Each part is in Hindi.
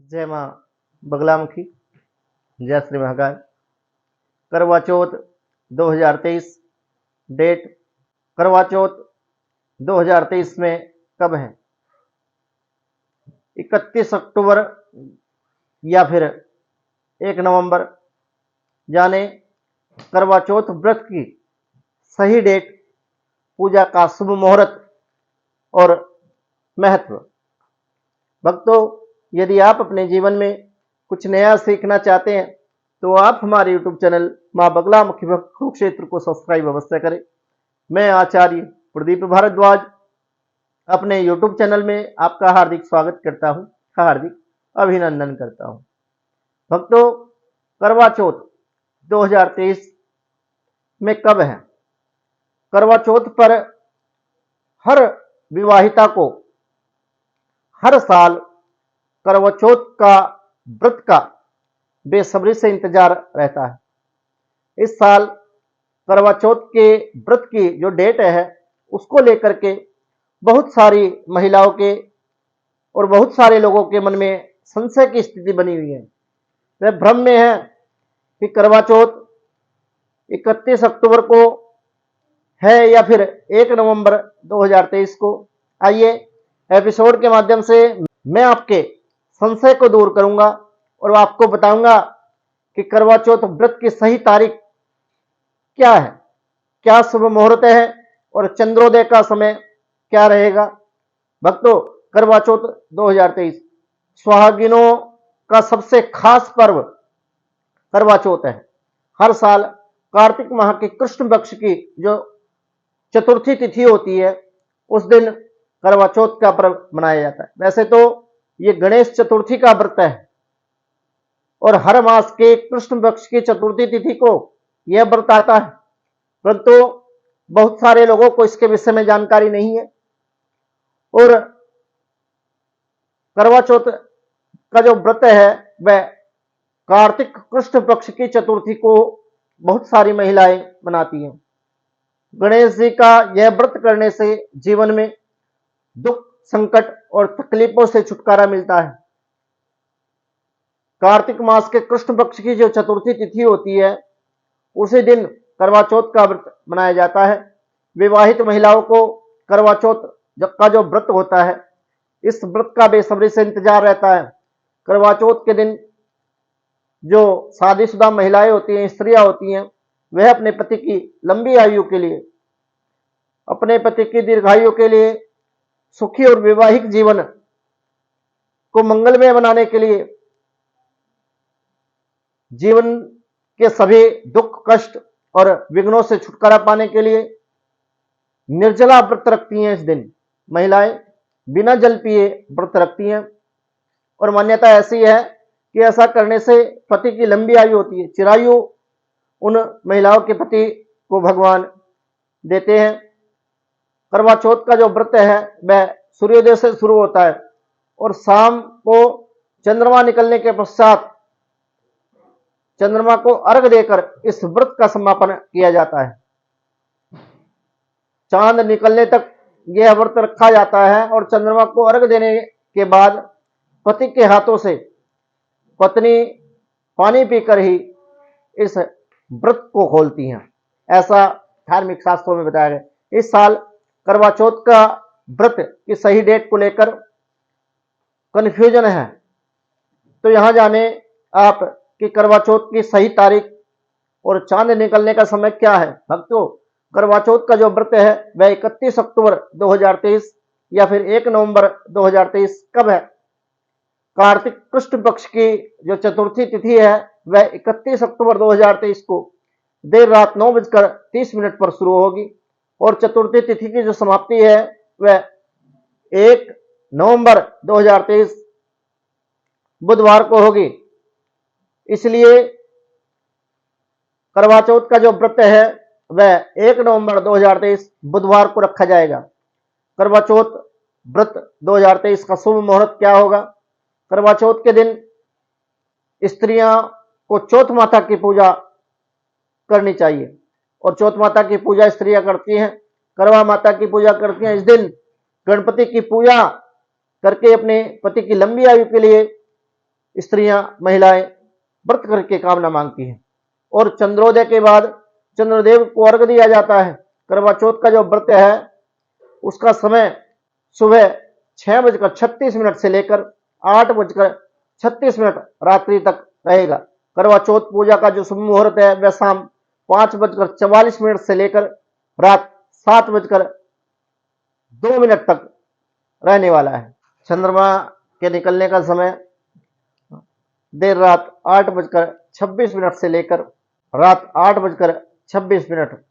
जय माँ बगलामुखी, जय श्री महाकाल। करवा चौथ 2023 डेट करवा चौथ 2023 में कब है? 31 अक्टूबर या फिर 1 नवंबर। जाने करवा चौथ व्रत की सही डेट, पूजा का शुभ मुहूर्त और महत्व। भक्तों, यदि आप अपने जीवन में कुछ नया सीखना चाहते हैं तो आप हमारे YouTube चैनल माँ बगलामुखी भक्त कुरुक्षेत्र को सब्सक्राइब अवश्य करें। मैं आचार्य प्रदीप भारद्वाज अपने YouTube चैनल में आपका हार्दिक स्वागत करता हूं, हार्दिक अभिनंदन करता हूं। भक्तों, करवा चौथ 2023 में कब है? करवा चौथ पर हर विवाहिता को हर साल करवा चौथ का व्रत का बेसब्री से इंतजार रहता है। इस साल करवा चौथ के व्रत की जो डेट है उसको लेकर के बहुत सारी महिलाओं के और बहुत सारे लोगों के मन में संशय की स्थिति बनी हुई है। वे भ्रम में है कि करवा चौथ 31 अक्टूबर को है या फिर 1 नवंबर 2023 को। आइए एपिसोड के माध्यम से मैं आपके संशय को दूर करूंगा और आपको बताऊंगा कि करवा चौथ व्रत की सही तारीख क्या है, क्या शुभ मुहूर्त है और चंद्रोदय का समय क्या रहेगा। भक्तों, करवा चौथ 2023 सुहागिनों का सबसे खास पर्व करवा चौथ है। हर साल कार्तिक माह के कृष्ण पक्ष की जो चतुर्थी तिथि होती है उस दिन करवा चौथ का पर्व मनाया जाता है। वैसे तो ये गणेश चतुर्थी का व्रत है और हर मास के कृष्ण पक्ष की चतुर्थी तिथि को यह व्रत आता है, परंतु बहुत सारे लोगों को इसके विषय में जानकारी नहीं है। और करवा चौथ का जो व्रत है वह कार्तिक कृष्ण पक्ष की चतुर्थी को बहुत सारी महिलाएं मनाती हैं। गणेश जी का यह व्रत करने से जीवन में दुख, संकट और तकलीफों से छुटकारा मिलता है। कार्तिक मास के कृष्ण पक्ष की जो चतुर्थी तिथि होती है उसी दिन करवा चौथ का व्रत मनाया जाता है। विवाहित महिलाओं को करवा चौथ का जो व्रत होता है इस व्रत का बेसब्री से इंतजार रहता है। करवा चौथ के दिन जो शादीशुदा महिलाएं होती हैं, स्त्रियां होती हैं, वह अपने पति की लंबी आयु के लिए, अपने पति की दीर्घायु के लिए, सुखी और वैवाहिक जीवन को मंगलमय बनाने के लिए, जीवन के सभी दुख, कष्ट और विघ्नों से छुटकारा पाने के लिए निर्जला व्रत रखती हैं। इस दिन महिलाएं बिना जल पिए व्रत रखती हैं और मान्यता ऐसी है कि ऐसा करने से पति की लंबी आयु होती है, चिरायु उन महिलाओं के पति को भगवान देते हैं। करवा चौथ का जो व्रत है वह सूर्योदय से शुरू होता है और शाम को चंद्रमा निकलने के पश्चात चंद्रमा को अर्घ देकर इस व्रत का समापन किया जाता है। चांद निकलने तक यह व्रत रखा जाता है और चंद्रमा को अर्घ देने के बाद पति के हाथों से पत्नी पानी पीकर ही इस व्रत को खोलती हैं, ऐसा धार्मिक शास्त्रों में बताया गया। इस साल करवा चौथ का व्रत की सही डेट को लेकर कंफ्यूजन है, तो यहां जाने आप कि करवा चौथ की सही तारीख और चांद निकलने का समय क्या है। भक्तों, करवा चौथ का जो व्रत है वह 31 अक्टूबर 2023 या फिर 1 नवंबर 2023 कब है? कार्तिक कृष्ण पक्ष की जो चतुर्थी तिथि है वह 31 अक्टूबर 2023 को देर रात 9:30 पर शुरू होगी और चतुर्थी तिथि की जो समाप्ति है वह 1 नवंबर 2023 बुधवार को होगी। इसलिए करवा चौथ का जो व्रत है वह 1 नवंबर 2023 बुधवार को रखा जाएगा। करवा चौथ व्रत 2023 का शुभ मुहूर्त क्या होगा? करवा चौथ के दिन स्त्रियां को चौथ माता की पूजा करनी चाहिए और चौथ माता की पूजा स्त्रियां करती हैं, करवा माता की पूजा करती हैं। इस दिन गणपति की पूजा करके अपने पति की लंबी आयु के लिए स्त्रियां महिलाएं व्रत करके कामना मांगती हैं। और चंद्रोदय के बाद चंद्रदेव को अर्घ दिया जाता है। करवा चौथ का जो व्रत है उसका समय सुबह 6:36 से लेकर 8:36 रात्रि तक रहेगा। करवा चौथ पूजा का जो शुभ मुहूर्त है वह शाम 5:44 से लेकर रात 7:02 तक रहने वाला है। चंद्रमा के निकलने का समय देर रात 8:26 से लेकर रात 8:26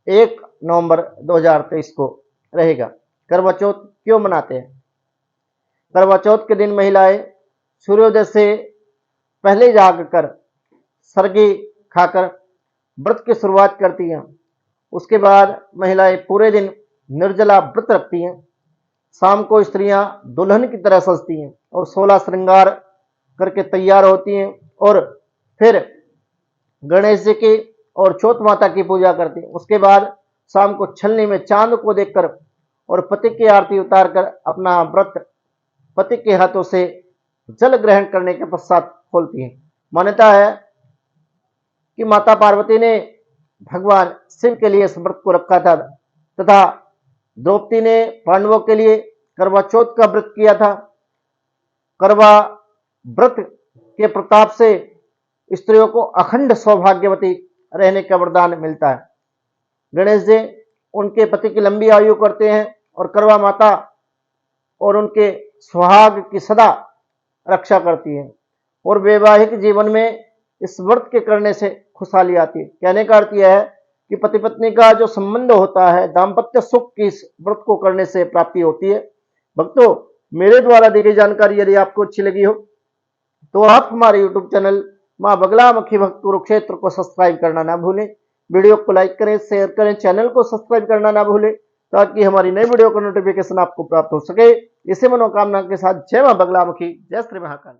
1 नवंबर 2023 को रहेगा। करवा चौथ क्यों मनाते हैं? करवा चौथ के दिन महिलाएं सूर्योदय से पहले जागकर सरगी खाकर व्रत की शुरुआत करती हैं। उसके बाद महिलाएं पूरे दिन निर्जला व्रत रखती हैं। शाम को स्त्रियां दुल्हन की तरह सजती हैं और 16 श्रृंगार करके तैयार होती हैं और फिर गणेश जी की और चौथ माता की पूजा करती हैं। उसके बाद शाम को छलनी में चांद को देखकर और पति की आरती उतारकर अपना व्रत पति के हाथों से जल ग्रहण करने के पश्चात खोलती हैं। मान्यता है कि माता पार्वती ने भगवान शिव के लिए इस व्रत को रखा था तथा द्रौपदी ने पांडवों के लिए करवा चौथ का व्रत किया था। करवा व्रत के प्रताप से स्त्रियों को अखंड सौभाग्यवती रहने का वरदान मिलता है। गणेश जी उनके पति की लंबी आयु करते हैं और करवा माता और उनके सुहाग की सदा रक्षा करती है और वैवाहिक जीवन में इस व्रत के करने से खुशहाली आती है। कहने का अर्थ यह है कि पति पत्नी का जो संबंध होता है दाम्पत्य सुख की इस व्रत को करने से प्राप्ति होती है। भक्तों, मेरे द्वारा दी गई जानकारी यदि आपको अच्छी लगी हो तो आप हमारे यूट्यूब चैनल मां बगलामुखी भक्त कुरुक्षेत्र को सब्सक्राइब करना ना भूलें। वीडियो को लाइक करें, शेयर करें, चैनल को सब्सक्राइब करना ना भूलें ताकि हमारी नई वीडियो का नोटिफिकेशन आपको प्राप्त हो सके। इसी मनोकामना के साथ जय मां बगलामुखी, जय श्री महाकाल।